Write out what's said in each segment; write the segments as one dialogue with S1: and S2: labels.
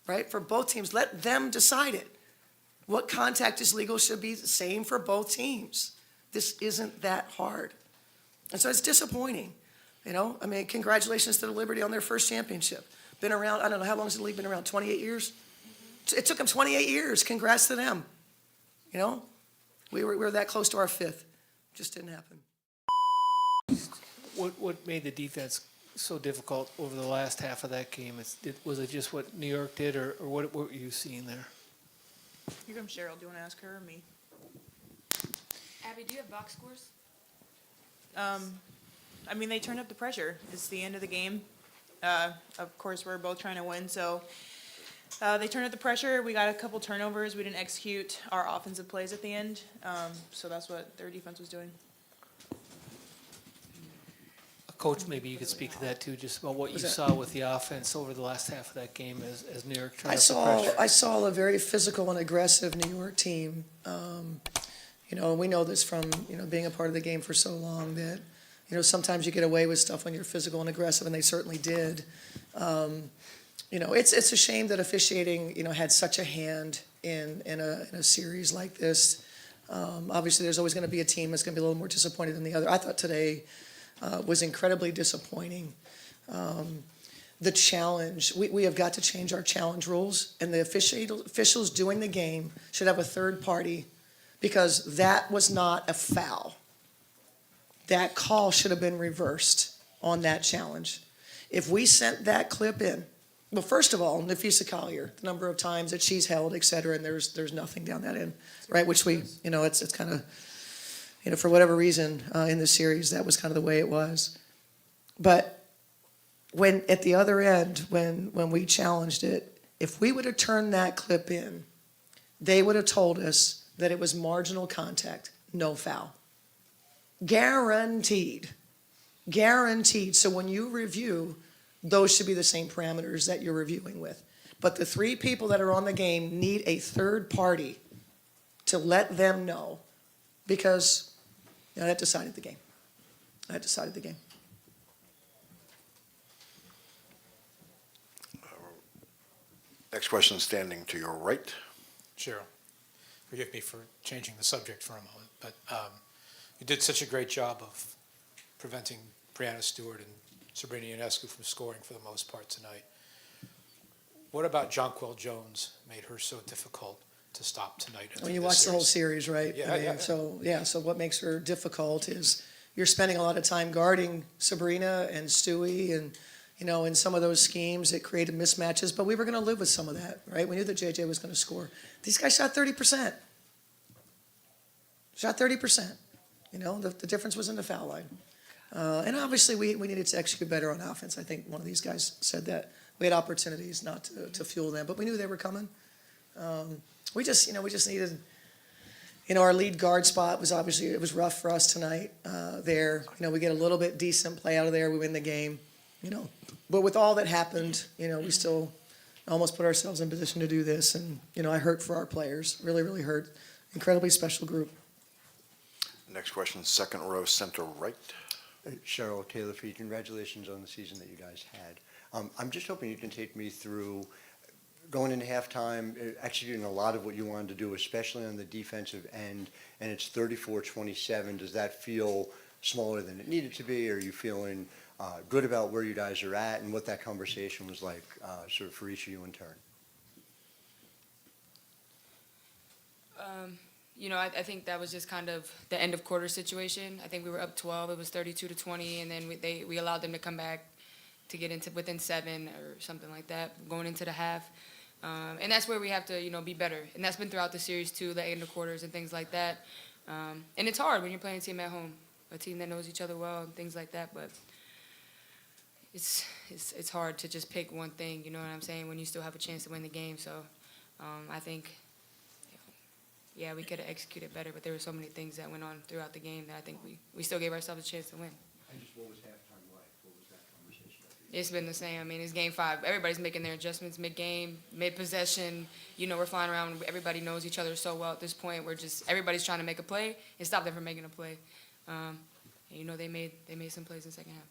S1: right? For both teams, let them decide it. What contact is legal should be the same for both teams. This isn't that hard. And so it's disappointing, you know? I mean, congratulations to the Liberty on their first championship. Been around, I don't know, how long has the league been around, 28 years? It took them 28 years. Congrats to them, you know? We were that close to our fifth. Just didn't happen.
S2: What made the defense so difficult over the last half of that game? Was it just what New York did, or what were you seeing there?
S3: Here comes Cheryl. Do you want to ask her or me?
S4: Abby, do you have box scores?
S3: I mean, they turned up the pressure. It's the end of the game. Of course, we're both trying to win, so they turned up the pressure. We got a couple turnovers. We didn't execute our offensive plays at the end, so that's what their defense was doing.
S2: Coach, maybe you could speak to that too, just about what you saw with the offense over the last half of that game as New York turned up the pressure.
S1: I saw a very physical and aggressive New York team. You know, we know this from, you know, being a part of the game for so long that, you know, sometimes you get away with stuff when you're physical and aggressive, and they certainly did. You know, it's a shame that officiating, you know, had such a hand in a series like this. Obviously, there's always going to be a team that's going to be a little more disappointed than the other. I thought today was incredibly disappointing. The challenge, we have got to change our challenge rules, and the officials doing the game should have a third party, because that was not a foul. That call should have been reversed on that challenge. If we sent that clip in, well, first of all, Napheesa Collier, the number of times that she's held, et cetera, and there's nothing down that end, right? Which we, you know, it's kind of, you know, for whatever reason in the series, that was kind of the way it was. But when at the other end, when we challenged it, if we would have turned that clip in, they would have told us that it was marginal contact, no foul. Guaranteed. Guaranteed. So when you review, those should be the same parameters that you're reviewing with. But the three people that are on the game need a third party to let them know, because, you know, that decided the game. That decided the game.
S5: Next question, standing to your right.
S6: Cheryl, forgive me for changing the subject for a moment, but you did such a great job of preventing Brianna Stewart and Sabrina Ionescu from scoring for the most part tonight. What about Jonquel Jones made her so difficult to stop tonight?
S1: When you watch the whole series, right?
S6: Yeah,
S1: I mean,
S6: yeah.
S1: So what makes her difficult is you're spending a lot of time guarding Sabrina and Stewie, and, you know, in some of those schemes, it created mismatches, but we were going to live with some of that, right? We knew that JJ was going to score. These guys shot 30%. Shot 30%. You know, the difference was in the foul line. And obviously, we needed to execute better on offense. I think one of these guys said that. We had opportunities not to fuel them, but we knew they were coming. We just needed, you know, our lead guard spot was obviously, it was rough for us tonight there. You know, we get a little bit decent play out of there, we win the game, you know. But with all that happened, you know, we still almost put ourselves in position to do this. And, you know, I hurt for our players, really, really hurt. Incredibly special group.
S5: Next question, second row, center right.
S7: Cheryl, Kayla, for you, congratulations on the season that you guys had. I'm just hoping you can take me through going into halftime, executing a lot of what you wanted to do, especially on the defensive end, and it's 34-27. Does that feel smaller than it needed to be? Or are you feeling good about where you guys are at and what that conversation was like sort of for each of you in turn?
S4: You know, I think that was just kind of the end of quarter situation. I think we were up 12. It was 32-20, and then we allowed them to come back to get into within 7 or something like that, going into the half. And that's where we have to, you know, be better. And that's been throughout the series too, the end of quarters and things like that. And it's hard when you're playing a team at home, a team that knows each other well and things like that. But it's hard to just pick one thing. You know what I'm saying? When you still have a chance to win the game. So I think, yeah, we could have executed better, but there were so many things that went on throughout the game that I think we still gave ourselves a chance to win.
S7: And just what was halftime like? What was that conversation like?
S4: It's been the same. I mean, it's game 5. Everybody's making their adjustments mid-game, mid-possession. You know, we're flying around. Everybody knows each other so well at this point. Everybody's trying to make a play and stop them from making a play. And, you know, they made some plays in the second half.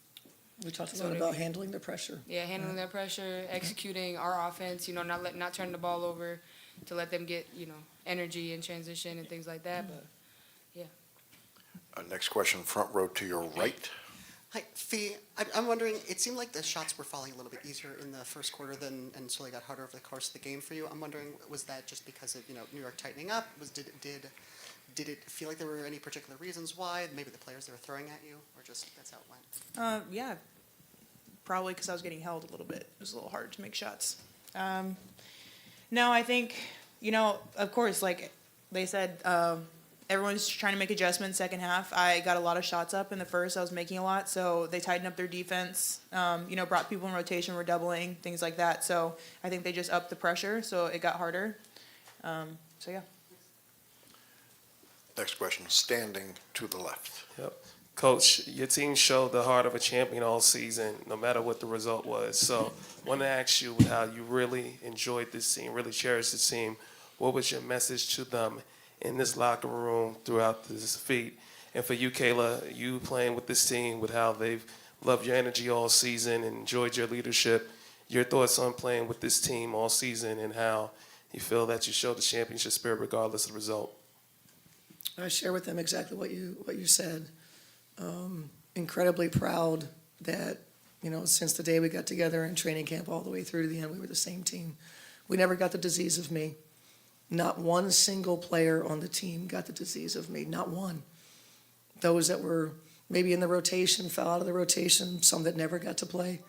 S1: We talked a
S4: So
S1: lot
S4: did
S1: about
S4: we.
S1: handling the pressure.
S4: Yeah, handling their pressure, executing our offense, not turning the ball over to let them get, energy and transition and things like that, but yeah.
S5: Next question, front row to your right.
S8: Hi, Fee. I'm wondering, it seemed like the shots were falling a little bit easier in the first quarter and slowly got harder over the course of the game for you. I'm wondering, was that just because of, New York tightening up? Did it feel like there were any particular reasons why? Maybe the players they were throwing at you, or just that's how it went?
S3: Yeah, probably because I was getting held a little bit. It was a little hard to make shots. No, I think, of course, like they said, everyone's trying to make adjustments second half. I got a lot of shots up in the first. I was making a lot, so they tightened up their defense, brought people in rotation, were doubling, things like that. So I think they just upped the pressure, so it got harder. So, yeah.
S5: Next question, standing to the left.
S9: Yep. Coach, your team showed the heart of a champion all season, no matter what the result was. So I want to ask you how you really enjoyed this team, really cherished this team. What was your message to them in this locker room throughout this defeat? And for you, Kayla, you playing with this team, with how they've loved your energy all season and enjoyed your leadership, your thoughts on playing with this team all season and how you feel that you showed the championship spirit regardless of the result?
S1: I share with them exactly what you said. Incredibly proud that, since the day we got together in training camp all the way through to the end, we were the same team. We never got the disease of me. Not one single player on the team got the disease of me, not one. Those that were maybe in the rotation, fell out of the rotation, some that never got to play,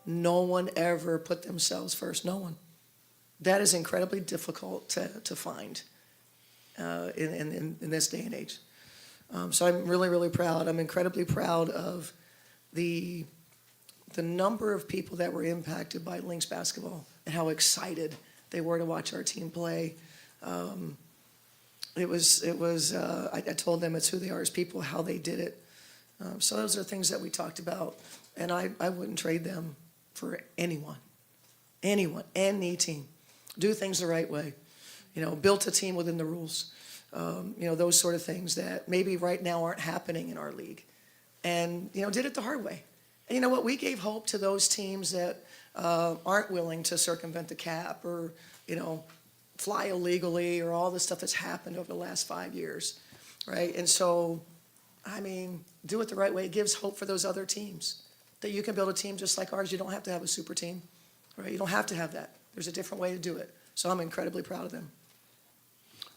S1: no one ever put themselves first, no one. That is incredibly difficult to find in this day and age. So I'm really, really proud. I'm incredibly proud of the number of people that were impacted by Lynx basketball and how excited they were to watch our team play. I told them it's who they are as people, how they did it. So those are things that we talked about, and I wouldn't trade them for anyone, any team. Do things the right way. Built a team within the rules. Those sort of things that maybe right now aren't happening in our league. And, did it the hard way. And you know what? We gave hope to those teams that aren't willing to circumvent the cap or, fly illegally or all the stuff that's happened over the last 5 years, right? And so, do it the right way. It gives hope for those other teams that you can build a team just like ours. You don't have to have a super team, right? You don't have to have that. There's a different way to do it. So I'm incredibly proud of them.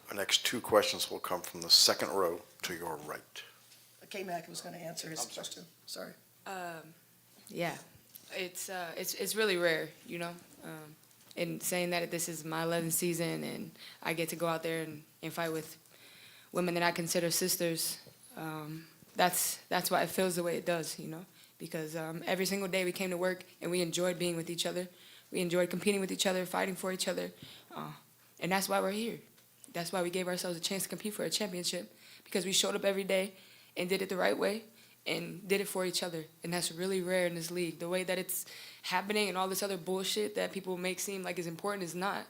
S5: Our next two questions will come from the second row to your right.
S1: K-Mac was going to answer his question. Sorry.
S4: Yeah, it's really rare, and saying that this is my 11th season and I get to go out there and fight with women that I consider sisters. That's why it feels the way it does, because every single day we came to work and we enjoyed being with each other. We enjoyed competing with each other, fighting for each other, and that's why we're here. That's why we gave ourselves a chance to compete for a championship, because we showed up every day and did it the right way and did it for each other. And that's really rare in this league. The way that it's happening and all this other bullshit that people make seem like is important is not.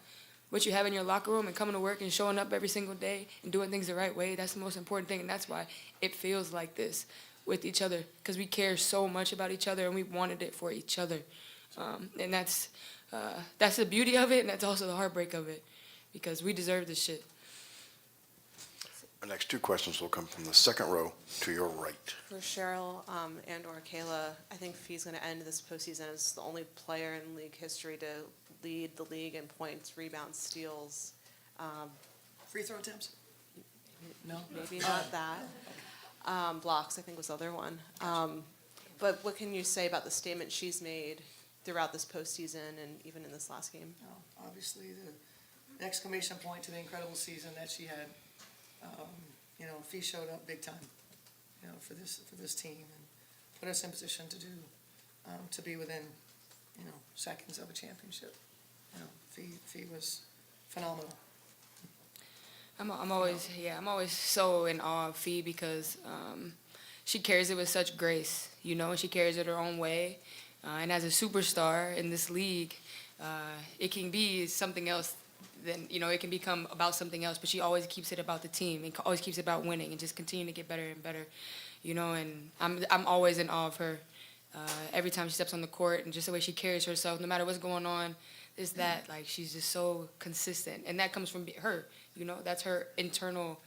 S4: What you have in your locker room and coming to work and showing up every single day and doing things the right way, that's the most important thing. And that's why it feels like this with each other, because we care so much about each other and we wanted it for each other. And that's the beauty of it, and that's also the heartbreak of it, because we deserve this shit.
S5: Our next two questions will come from the second row to your right.
S10: For Cheryl and/or Kayla, I think Fee's going to end this postseason as the only player in league history to lead the league in points, rebounds, steals.
S1: Free throw attempts? No?
S10: Maybe not that. Blocks, I think, was the other one. But what can you say about the statement she's made throughout this postseason and even in this last game?
S1: Obviously, the exclamation point to the incredible season that she had. Fee showed up big time, for this team and put us in position to be within, seconds of a championship. Fee was phenomenal.
S4: I'm always so in awe of Fee, because she carries it with such grace, and she carries it her own way. And as a superstar in this league, it can be something else. Then it can become about something else, but she always keeps it about the team and always keeps it about winning and just continue to get better and better, and I'm always in awe of her. every time she steps on the court and just the way she carries herself, no matter what's going on, is that like she's just so consistent, and that comes from her. You know, that's her internal,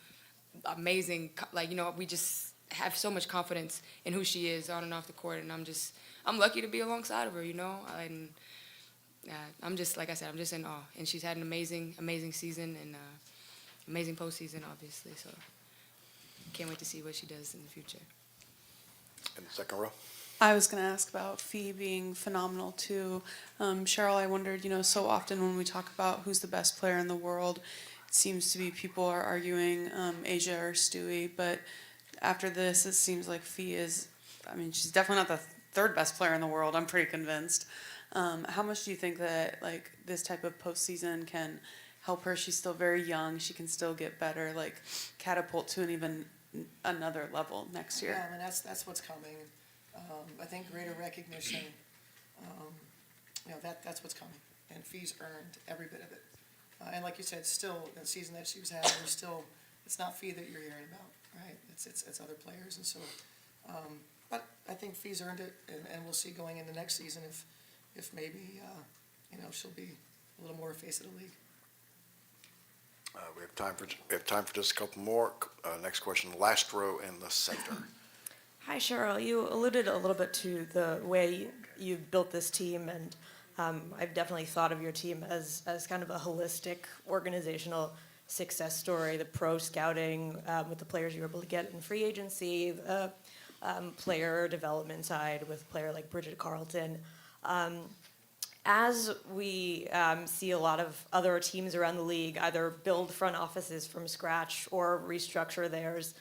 S4: amazing. Like, you know, we just have so much confidence in who she is on and off the court, and I'm lucky to be alongside of her. You know, and I'm just, like I said, I'm just in awe. And she's had an amazing season and amazing postseason, obviously. So can't wait to see what she does in the future.
S5: In the second row.
S11: I was going to ask about Fee being phenomenal too. Cheryl, I wondered, you know, so often when we talk about who's the best player in the world, it seems to be people are arguing Asia or Stewie, but after this, it seems like Fee is, I mean, she's definitely not the third best player in the world, I'm pretty convinced. How much do you think that like this type of postseason can help her? She's still very young, she can still get better, like catapult to an even another level next year.
S1: Yeah, I mean, that's what's coming. I think greater recognition, you know, that's what's coming. And Fee's earned every bit of it. And like you said, still, the season that she was having, it's not Fee that you're hearing about, right? It's other players. And so, but I think Fee's earned it, and we'll see going into next season if maybe, you know, she'll be a little more a face of the league.
S5: We have time for just a couple more. Next question, last row in the center.
S12: Hi, Cheryl. You alluded a little bit to the way you've built this team, and I've definitely thought of your team as kind of a holistic organizational success story, the pro scouting with the players you were able to get in free agency, the player development side with a player like Bridget Carlton. As we see a lot of other teams around the league either build front offices from scratch or restructure theirs,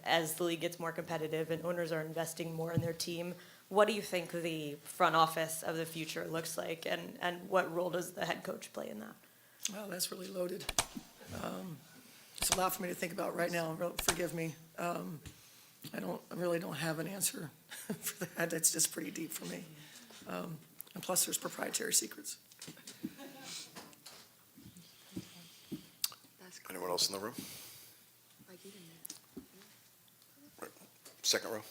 S12: as the league gets more competitive and owners are investing more in their team, what do you think the front office of the future looks like, and what role does the head coach play in that?
S1: Well, that's really loaded. It's a lot for me to think about right now. Forgive me. I really don't have an answer for that. It's just pretty deep for me. And plus, there's proprietary secrets.
S5: Anyone else in the room? Second row.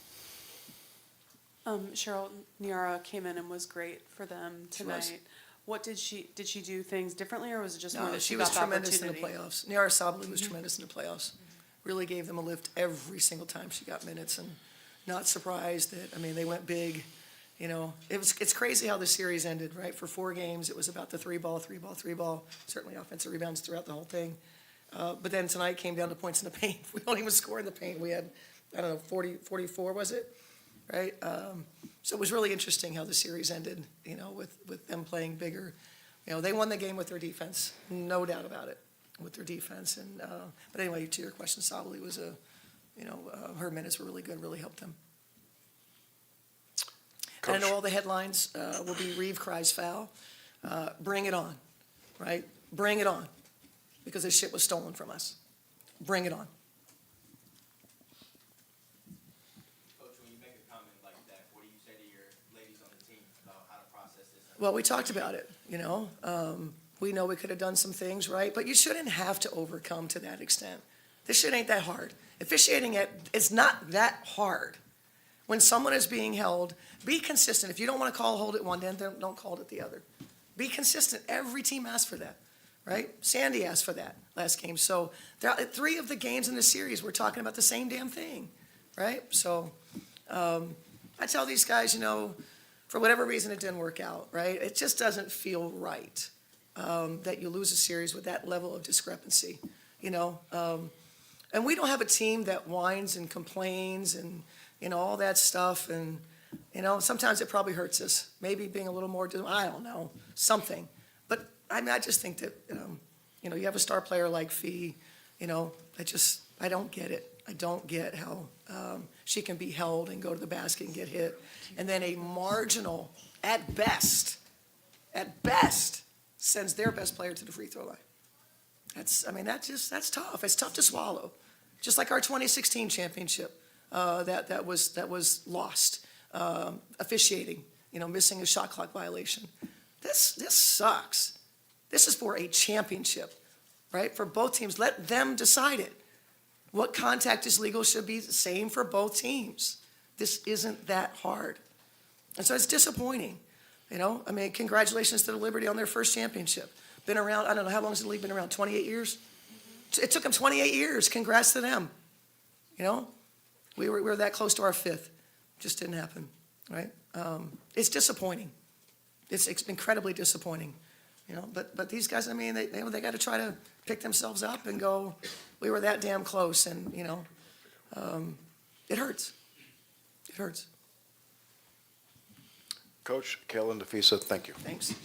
S11: Cheryl, Niara came in and was great for them tonight. What did she do things differently, or was it just more
S1: No,
S11: that
S1: she
S11: she
S1: was
S11: got the
S1: tremendous in the
S11: opportunity?
S1: playoffs. Niara Sabali was tremendous in the playoffs. Really gave them a lift every single time she got minutes, and not surprised that, I mean, they went big. You know, it's crazy how the series ended, right? For 4 games, it was about the three ball, certainly offensive rebounds throughout the whole thing. But then tonight came down to points in the paint. We don't even score in the paint. We had, 44 was it? Right? So it was really interesting how the series ended, you know, with them playing bigger. You know, they won the game with their defense, no doubt about it, with their defense. And but anyway, to your question, Sabali was her minutes were really good, really helped them. And I know all the headlines will be Reeve cries foul. Bring it on, right? Bring it on, because this shit was stolen from us. Bring it on.
S13: Coach, when you make a comment like that, what do you say to your ladies on the team about how to process this?
S1: Well, we talked about it, you know. We know we could have done some things, right? But you shouldn't have to overcome to that extent. This shit ain't that hard. Officiating it's not that hard. When someone is being held, be consistent. If you don't want to call hold at one end, then don't call it at the other. Be consistent. Every team asked for that, right? Sandy asked for that last game. So 3 of the games in the series, we're talking about the same damn thing, right? So I tell these guys, you know, for whatever reason it didn't work out, right? It just doesn't feel right that you lose a series with that level of discrepancy, you know. And we don't have a team that whines and complains and, you know, all that stuff. And, you know, sometimes it probably hurts us. Maybe being a little more, I don't know, something. But I mean, I just think that, you know, you have a star player like Fee, you know, I don't get it. I don't get how she can be held and go to the basket and get hit. And then a marginal, at best, sends their best player to the free throw line. That's tough. It's tough to swallow. Just like our 2016 championship that was lost, officiating, you know, missing a shot clock violation. This sucks. This is for a championship, right? For both teams. Let them decide it. What contact is legal should be the same for both teams. This isn't that hard. And so it's disappointing, you know? I mean, congratulations to the Liberty on their first championship. Been around, I don't know, how long has the league been around? 28 years? It took them 28 years. Congrats to them, you know? We were that close to our fifth. Just didn't happen, right? It's disappointing. It's incredibly disappointing, you know? But these guys, I mean, they got to try to pick themselves up and go, we were that damn close, and, you know, it hurts. It hurts.
S5: Coach, Kayla and Napheesa, thank you.
S1: Thanks.